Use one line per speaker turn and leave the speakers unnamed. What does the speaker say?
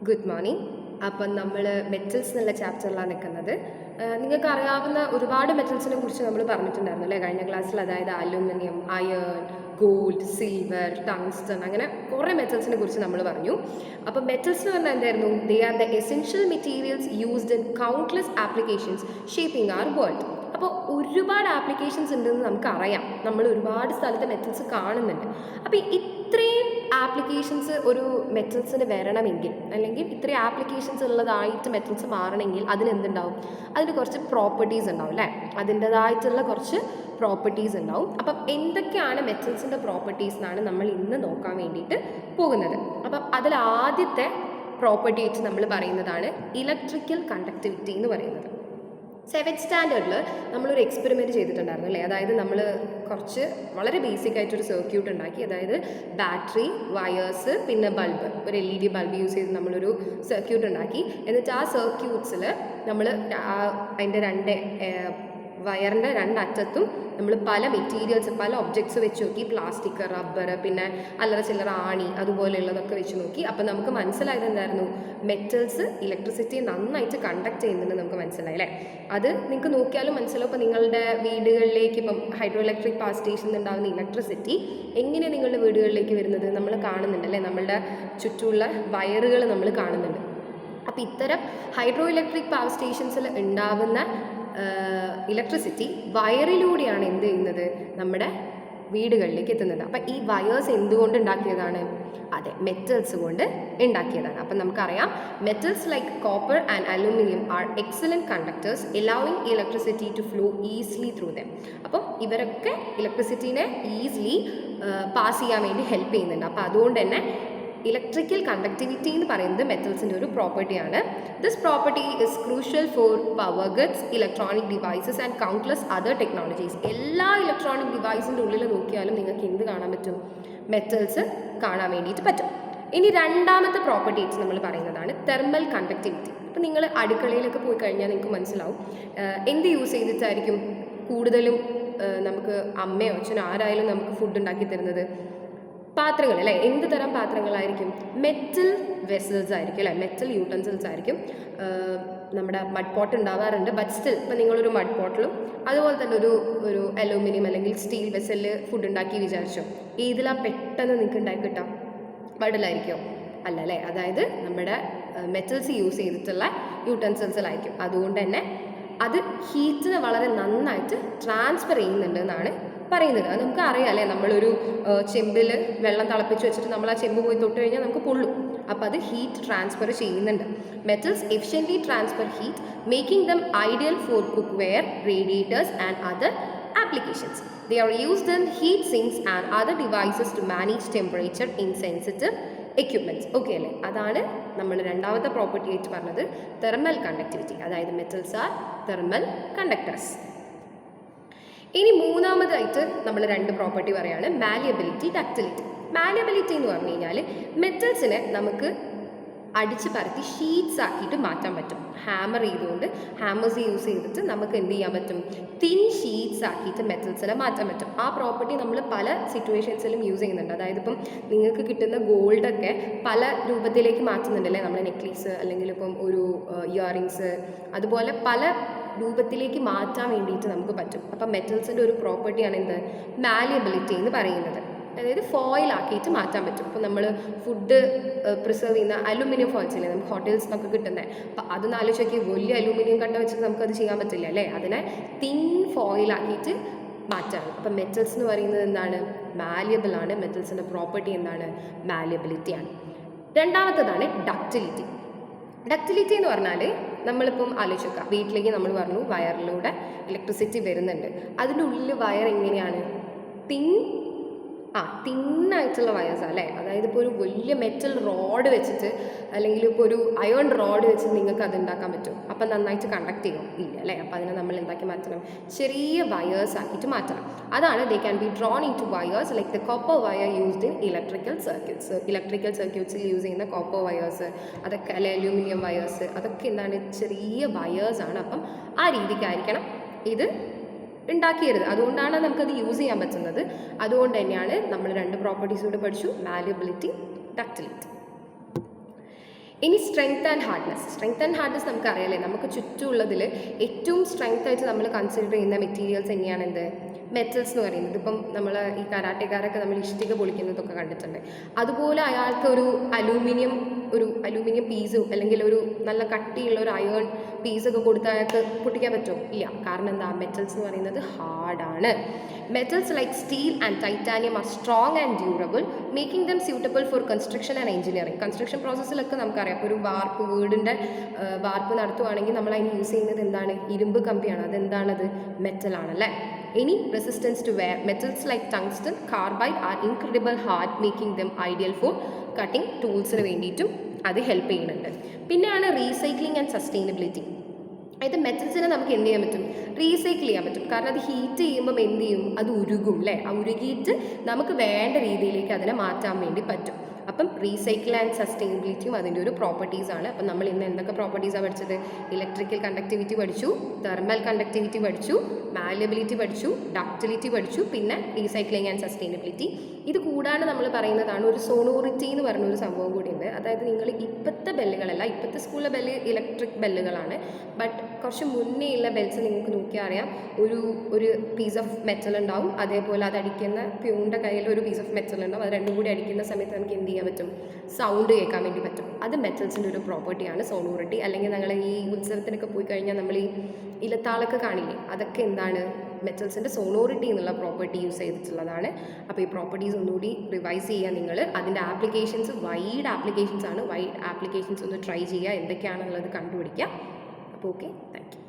Good morning. അപ്പം നമ്മൾ metals എന്നുള്ള ചാപ്റ്ററിലാണ് നിൽക്കുന്നത്. നിങ്ങൾക്ക് അറിയാവുന്ന ഒരുപാട് മെറ്റൽസിനെ കുറിച്ച് നമ്മൾ പറഞ്ഞിട്ടുണ്ടായിരുന്നു അല്ലേ കഴിഞ്ഞ ക്ലാസ്സിൽ. അതായത് aluminium, iron, gold, silver, tungsten, അങ്ങനെ കുറേ മെറ്റൽസിനെ കുറിച്ച് നമ്മൾ പറഞ്ഞു. അപ്പം മെറ്റൽസ് എന്ന് പറഞ്ഞാൽ എന്തായിരുന്നു? They are the essential materials used in countless applications shaping our world. അപ്പോൾ ഒരുപാട് ആപ്ലിക്കേഷൻസ് ഉണ്ടെന്ന് നമുക്കറിയാം. നമ്മൾ ഒരുപാട് സ്ഥലത്ത് മെറ്റൽസ് കാണുന്നുണ്ട്. അപ്പോൾ ഇത്രയും ആപ്ലിക്കേഷൻസ് ഒരു മെറ്റൽസിന് വരണമെങ്കിൽ, അല്ലെങ്കിൽ ഇത്രയും ആപ്ലിക്കേഷൻസ് ഉള്ളതായിട്ട് മെറ്റൽസ് മാറണമെങ്കിൽ അതിനെന്തുണ്ടാവും? അതിന് കുറച്ച് പ്രോപ്പർട്ടീസ് ഉണ്ടാവും അല്ലേ? അതിൻ്റെതായിട്ടുള്ള കുറച്ച് പ്രോപ്പർട്ടീസ് ഉണ്ടാവും. അപ്പം എന്തൊക്കെയാണ് മെറ്റൽസിൻ്റെ പ്രോപ്പർട്ടീസ് എന്നാണ് നമ്മൾ ഇന്ന് നോക്കാൻ വേണ്ടിയിട്ട് പോകുന്നത്. അപ്പം അതിൽ ആദ്യത്തെ പ്രോപ്പർട്ടി ആയിട്ട് നമ്മൾ പറയുന്നതാണ് ഇലക്ട്രിക്കൽ കണ്ടക്ടിവിറ്റി എന്ന് പറയുന്നത്. 7th സ്റ്റാൻഡേർഡിൽ നമ്മളൊരു എക്സ്പെരിമെൻറ്റ് ചെയ്തിട്ടുണ്ടായിരുന്നു അല്ലേ? അതായത് നമ്മൾ കുറച്ച് വളരെ ബേസിക് ആയിട്ടൊരു സർക്യൂട്ട് ഉണ്ടാക്കി. അതായത് ബാറ്ററി, വയേഴ്സ്, പിന്നെ ബൾബ്, ഒരു LED ബൾബ് യൂസ് ചെയ്ത് നമ്മളൊരു സർക്യൂട്ട് ഉണ്ടാക്കി. എന്നിട്ട് ആ സർക്യൂട്ട്സിൽ നമ്മൾ അതിൻ്റെ വയറിൻ്റെ രണ്ടറ്റത്തും നമ്മൾ പല മെറ്റീരിയൽസ്, പല ഒബ്ജക്ട്സ് വെച്ച് നോക്കി. പ്ലാസ്റ്റിക്, റബ്ബർ, പിന്നെ അല്ലറ ചില്ലറ ആണി, അതുപോലെയുള്ളതൊക്കെ വെച്ച് നോക്കി. അപ്പം നമുക്ക് മനസ്സിലായത് എന്തായിരുന്നു? മെറ്റൽസ് ഇലക്ട്രിസിറ്റിയെ നന്നായിട്ട് കണ്ടക്ട് ചെയ്യുന്നുണ്ട് നമുക്ക് മനസ്സിലായി അല്ലേ? അത് നിങ്ങൾക്ക് നോക്കിയാലും മനസ്സിലാവും. ഇപ്പോൾ നിങ്ങളുടെ വീടുകളിലേക്ക് ഇപ്പം ഹൈഡ്രോ ഇലക്ട്രിക് പവർ സ്റ്റേഷനിൽ ഉണ്ടാകുന്ന ഇലക്ട്രിസിറ്റി എങ്ങനെയാണ് നിങ്ങളുടെ വീടുകളിലേക്ക് വരുന്നത്? നമ്മൾ കാണുന്നുണ്ട് അല്ലേ? നമ്മളുടെ ചുറ്റുമുള്ള വയറുകൾ നമ്മൾ കാണുന്നുണ്ട്. അപ്പോൾ ഇത്തരം ഹൈഡ്രോ ഇലക്ട്രിക് പവർ സ്റ്റേഷൻസിൽ ഉണ്ടാവുന്ന ഇലക്ട്രിസിറ്റി വയറിലൂടെയാണ് എന്ത് ചെയ്യുന്നത്? നമ്മുടെ വീടുകളിലേക്ക് എത്തുന്നത്. അപ്പം ഈ വയേഴ്സ് എന്തുകൊണ്ട് ഉണ്ടാക്കിയതാണ്? അതെ, മെറ്റൽസ് കൊണ്ട് ഉണ്ടാക്കിയതാണ്. അപ്പം നമുക്കറിയാം, metals like copper and aluminium are excellent conductors allowing electricity to flow easily through them. അപ്പം ഇവരൊക്കെ ഇലക്ട്രിസിറ്റീനെ ഈസിലി പാസ് ചെയ്യാൻ വേണ്ടി ഹെൽപ്പ് ചെയ്യുന്നുണ്ട്. അപ്പോൾ അതുകൊണ്ട് തന്നെ ഇലക്ട്രിക്കൽ കണ്ടക്ടിവിറ്റി എന്ന് പറയുന്നത് മെറ്റൽസിൻ്റെ ഒരു പ്രോപ്പർട്ടിയാണ്. This property is crucial for power guts, electronic devices and countless other technologies. എല്ലാ ഇലക്ട്രോണിക് ഡിവൈസിൻ്റെ ഉള്ളിൽ നോക്കിയാലും നിങ്ങൾക്ക് എന്ത് കാണാൻ പറ്റും? മെറ്റൽസ് കാണാൻ വേണ്ടിയിട്ട് പറ്റും. ഇനി രണ്ടാമത്തെ പ്രോപ്പർട്ടി നമ്മൾ പറയുന്നതാണ് തെർമൽ കണ്ടക്ടിവിറ്റി. അപ്പോൾ നിങ്ങൾ അടുക്കളയിലൊക്കെ പോയി കഴിഞ്ഞാൽ നിങ്ങൾക്ക് മനസ്സിലാവും എന്ത് യൂസ് ചെയ്തിട്ടായിരിക്കും കൂടുതലും നമുക്ക് അമ്മയോ അച്ഛനോ ആരായാലും നമുക്ക് ഫുഡ് ഉണ്ടാക്കി തരുന്നത്? പാത്രങ്ങൾ അല്ലേ? എന്ത് തരം പാത്രങ്ങളായിരിക്കും? മെറ്റൽ വെസൽസ് ആയിരിക്കും അല്ലേ? മെറ്റൽ യൂട്ടൻസിൽസ് ആയിരിക്കും. നമ്മുടെ മഡ് പോട്ട് ഉണ്ടാവാറുണ്ട്. ബട്ട് സ്റ്റിൽ ഇപ്പം നിങ്ങളൊരു മഡ് പോട്ടിലും അതുപോലെ തന്നെ ഒരു അലൂമിനിയം അല്ലെങ്കിൽ സ്റ്റീൽ വെസലിൽ ഫുഡ് ഉണ്ടാക്കി വിചാരിച്ചോ, ഏതിലാ പെട്ടെന്ന് നിങ്ങൾക്ക് ഉണ്ടാക്കി കിട്ടാം? മഡിലായിരിക്കോ? അല്ല അല്ലേ? അതായത് നമ്മുടെ മെറ്റൽസ് യൂസ് ചെയ്തിട്ടുള്ള യൂട്ടൻസിൽസിലായിരിക്കും. അതുകൊണ്ട് തന്നെ അത് ഹീറ്റിനെ വളരെ നന്നായിട്ട് ട്രാൻസ്ഫർ ചെയ്യുന്നുണ്ട് എന്നാണ് പറയുന്നത്. അത് നമുക്ക് അറിയാം അല്ലേ? നമ്മളൊരു ചെമ്പിൽ വെള്ളം തിളപ്പിച്ച് വെച്ചിട്ട് നമ്മൾ ആ ചെമ്പ് പോയി തൊട്ട് കഴിഞ്ഞാൽ നമുക്ക് പൊള്ളും. അപ്പോൾ അത് ഹീറ്റ് ട്രാൻസ്ഫർ ചെയ്യുന്നുണ്ട്. Metals efficiently transfer heat, making them ideal for cookware, radiators and other applications. They are used in heat sinks and other devices to manage temperature in sensitive equipments. Okay അല്ലേ? അതാണ് നമ്മൾ രണ്ടാമത്തെ property ആയിട്ട് പറഞ്ഞത്, thermal conductivity. അതായത് metals are thermal conductors. ഇനി മൂന്നാമതായിട്ട് നമ്മൾ രണ്ട് പ്രോപ്പർട്ടി പറയുകയാണ്, മാലിയബിലിറ്റി, ഡക്റ്റിലിറ്റി. മാലിയബിലിറ്റി എന്ന് പറഞ്ഞു കഴിഞ്ഞാൽ മെറ്റൽസിനെ നമുക്ക് അടിച്ച് പരത്തി ഷീറ്റ്സ് ആക്കിയിട്ട് മാറ്റാൻ പറ്റും. ഹാമേഴ്സ് യൂസ് ചെയ്തിട്ട് നമുക്ക് എന്ത് ചെയ്യാൻ പറ്റും? തിൻ ഷീറ്റ്സ് ആക്കിയിട്ട് മെറ്റൽസിനെ മാറ്റാൻ പറ്റും. ആ പ്രോപ്പർട്ടി നമ്മൾ പല സിറ്റുവേഷൻസിലും യൂസ് ചെയ്യുന്നുണ്ട്. അതായത് ഇപ്പം നിങ്ങൾക്ക് കിട്ടുന്ന ഗോൾഡൊക്കെ പല രൂപത്തിലേക്ക് മാറ്റുന്നുണ്ടല്ലേ? നമ്മുടെ നെക്ലേസ് അല്ലെങ്കിൽ ഇപ്പം ഒരു ഇയറിങ്സ്, അതുപോലെ പല രൂപത്തിലേക്ക് മാറ്റാൻ വേണ്ടിയിട്ട് നമുക്ക് പറ്റും. അപ്പം മെറ്റൽസിൻ്റെ ഒരു പ്രോപ്പർട്ടിയാണ് എന്ത്? മാലിയബിലിറ്റി എന്ന് പറയുന്നത്. അതായത് ഫോയിലാക്കിയിട്ട് മാറ്റാൻ പറ്റും. ഇപ്പോൾ നമ്മൾ ഫുഡ് പ്രിസർവ് ചെയ്യുന്ന അലുമിനിയം ഫോയിൽസ് ഇല്ലേ നമുക്ക് ഹോട്ടൽസിനൊക്കെ കിട്ടുന്നത്? അപ്പം അതൊന്ന് ആലോചിച്ച് നോക്കി, വലിയ അലുമിനിയം കട്ട വെച്ചിട്ട് നമുക്കത് ചെയ്യാൻ പറ്റില്ല അല്ലേ? അതിനെ തിൻ ഫോയിലാക്കിയിട്ട് മാറ്റാണ്. അപ്പം മെറ്റൽസ് എന്ന് പറയുന്നത് എന്താണ്? മാലിയബിൾ ആണ്. മെറ്റൽസിൻ്റെ പ്രോപ്പർട്ടി എന്താണ്? മാലിയബിലിറ്റിയാണ്. രണ്ടാമത്തതാണ് ഡക്റ്റിലിറ്റി. ഡക്റ്റിലിറ്റി എന്ന് പറഞ്ഞാൽ നമ്മളിപ്പം ആലോചിച്ച് നോക്കാം, വീട്ടിലേക്ക് നമ്മൾ പറഞ്ഞു വയറിലൂടെ ഇലക്ട്രിസിറ്റി വരുന്നുണ്ട്. അതിൻ്റെ ഉള്ളിൽ വയർ എങ്ങനെയാണ്? തിന്നായിട്ടുള്ള വയേഴ്സാണ് അല്ലേ? അതായത് ഇപ്പോൾ ഒരു വലിയ മെറ്റൽ റോഡ് വെച്ചിട്ട് അല്ലെങ്കിൽ ഇപ്പോൾ ഒരു അയേൺ റോഡ് വെച്ചിട്ട് നിങ്ങൾക്ക് അത് ഉണ്ടാക്കാൻ പറ്റും. അപ്പം നന്നായിട്ട് കണ്ടക്ട് ചെയ്യും? ഇല്ല അല്ലേ? അപ്പോൾ അതിനെ നമ്മൾ എന്താക്കി മാറ്റണം? ചെറിയ വയേഴ്സ് ആക്കിയിട്ട് മാറ്റണം. അതാണ് they can be drawn into wires like the copper wire used in electrical circuits. Electrical സർക്യൂട്ട്സിൽ യൂസ് ചെയ്യുന്ന കോപ്പർ വയേഴ്സ്, അതൊക്കെ അല്ലെ അലൂമിനിയം വയേഴ്സ്, അതൊക്കെ എന്താണ്? ചെറിയ വയേഴ്സാണ്. അപ്പം ആ രീതിക്കായിരിക്കണം ഇത് ഉണ്ടാക്കിയത്. അതുകൊണ്ടാണ് നമുക്കത് യൂസ് ചെയ്യാൻ പറ്റുന്നത്. അതുകൊണ്ട് തന്നെയാണ് നമ്മൾ രണ്ട് പ്രോപ്പർട്ടീസ് കൂടെ പഠിച്ചു, മാലിയബിലിറ്റി, ഡക്റ്റിലിറ്റി. ഇനി സ്ട്രെങ്ത് ആൻഡ് ഹാർഡ്നെസ് നമുക്കറിയാലേ, നമുക്ക് ചുറ്റുമുള്ളതിൽ ഏറ്റവും സ്ട്രെങ്ത് ആയിട്ട് നമ്മൾ കൺസിഡർ ചെയ്യുന്ന മെറ്റീരിയൽസ് തന്നെയാണ് എന്ത്, മെറ്റൽസ് എന്ന് പറയുന്നത്. ഇപ്പം നമ്മൾ ഈ കരാട്ടക്കാരൊക്കെ നമ്മൾ ഇഷ്ടിക പൊളിക്കുന്നതൊക്കെ കണ്ടിട്ടുണ്ട്. അതുപോലെ അയാൾക്ക് ഒരു അലൂമിനിയം പീസ് അല്ലെങ്കിൽ ഒരു നല്ല കട്ടിയുള്ള ഒരു അയേൺ പീസൊക്കെ കൊടുത്ത് അയാൾക്ക് പൊട്ടിക്കാൻ പറ്റുമോ? ഇല്ല. കാരണം എന്താ, മെറ്റൽസ് എന്ന് പറയുന്നത് ഹാർഡാണ്. Metals like steel and titanium are strong and durable, making them suitable for construction and engineering. Construction പ്രോസസ്സിലൊക്കെ നമുക്കറിയാം, ഇപ്പോൾ ഒരു വീടിൻ്റെ വാർപ്പ് നടത്തുവാണെങ്കിൽ നമ്മൾ അതിന് യൂസ് ചെയ്യുന്നത് എന്താണ്, ഇരുമ്പ് കമ്പിയാണ്. അതെന്താണത്, മെറ്റലാണല്ലേ. Any resistance to wear. Metals like tungsten, carbide are incredible hard, making them ideal for cutting toolsന് വേണ്ടിയിട്ടും അത് ഹെൽപ്പ് ചെയ്യുന്നുണ്ട്. പിന്നെയാണ് റീസൈക്ലിംഗ് ആൻഡ് സസ്റ്റൈനബിലിറ്റി. അതായത് മെറ്റൽസിനെ നമുക്ക് എന്ത് ചെയ്യാൻ പറ്റും, റീസൈക്കിൾ ചെയ്യാൻ പറ്റും. കാരണം അത് ഹീറ്റ് ചെയ്യുമ്പം എന്ത് ചെയ്യും, അത് ഉരുകും അല്ലേ. ആ ഉരുകിയിട്ട് നമുക്ക് വേണ്ട രീതിയിലേക്ക് അതിനെ മാറ്റാൻ വേണ്ടി പറ്റും. അപ്പം റീസൈക്കിൾ ആൻഡ് സസ്റ്റൈനബിലിറ്റിയും അതിൻ്റെ ഒരു പ്രോപ്പർട്ടീസാണ്. അപ്പം നമ്മൾ ഇന്ന് എന്തൊക്കെ പ്രോപ്പർട്ടീസാണ് പഠിച്ചത്, ഇലക്ട്രിക്കൽ കണ്ടക്ടിവിറ്റി പഠിച്ചു, തെർമൽ കണ്ടക്ടിവിറ്റി പഠിച്ചു, മാലിയബിലിറ്റി പഠിച്ചു, ഡക്റ്റിലിറ്റി പഠിച്ചു, പിന്നെ റീസൈക്ലിംഗ് ആൻഡ് സസ്റ്റൈനബിലിറ്റി. ഇത് കൂടാതെ നമ്മൾ പറയുന്നതാണ് ഒരു സോണോറിറ്റി എന്ന് പറഞ്ഞൊരു സംഭവം കൂടിയുണ്ട്. അതായത് നിങ്ങൾ ഇപ്പോഴത്തെ ബെല്ലുകളല്ല, ഇപ്പോഴത്തെ സ്കൂളിലെ ബെല്ല് ഇലക്ട്രിക് ബെല്ലുകളാണ്. ബട്ട് കുറച്ച് മുന്നേ ഉള്ള ബെൽസ് നിങ്ങൾക്ക് നോക്കിയാൽ അറിയാം, ഒരു പീസ് ഓഫ് മെറ്റൽ ഉണ്ടാവും, അതേപോലെ അത് അടിക്കുന്ന പ്യൂണിൻ്റെ കയ്യിൽ ഒരു പീസ് ഓഫ് മെറ്റൽ ഉണ്ടാവും. അത് രണ്ടും കൂടി അടിക്കുന്ന സമയത്ത് നമുക്ക് എന്ത് ചെയ്യാൻ പറ്റും, സൗണ്ട് കേൾക്കാൻ വേണ്ടി പറ്റും. അത് മെറ്റൽസിൻ്റെ ഒരു പ്രോപ്പർട്ടിയാണ് സോണോറിറ്റി. അല്ലെങ്കിൽ ഞങ്ങൾ ഈ ഉത്സവത്തിനൊക്കെ പോയി കഴിഞ്ഞാൽ നമ്മൾ ഈ ഇലത്താളൊക്കെ കാണില്ലേ, അതൊക്കെ എന്താണ്, മെറ്റൽസിൻ്റെ സോണോറിറ്റി എന്നുള്ള പ്രോപ്പർട്ടി യൂസ് ചെയ്തിട്ടുള്ളതാണ്. അപ്പോൾ ഈ പ്രോപ്പർട്ടീസ് ഒന്നുകൂടി റിവൈസ് ചെയ്യുക നിങ്ങൾ. അതിൻ്റെ ആപ്ലിക്കേഷൻസ് വൈഡ് ആപ്ലിക്കേഷൻസ് ഒന്ന് ട്രൈ ചെയ്യുക, എന്തൊക്കെയാണെന്നുള്ളത് കണ്ടുപിടിക്കുക. അപ്പോൾ ഓക്കെ, താങ്ക് യു.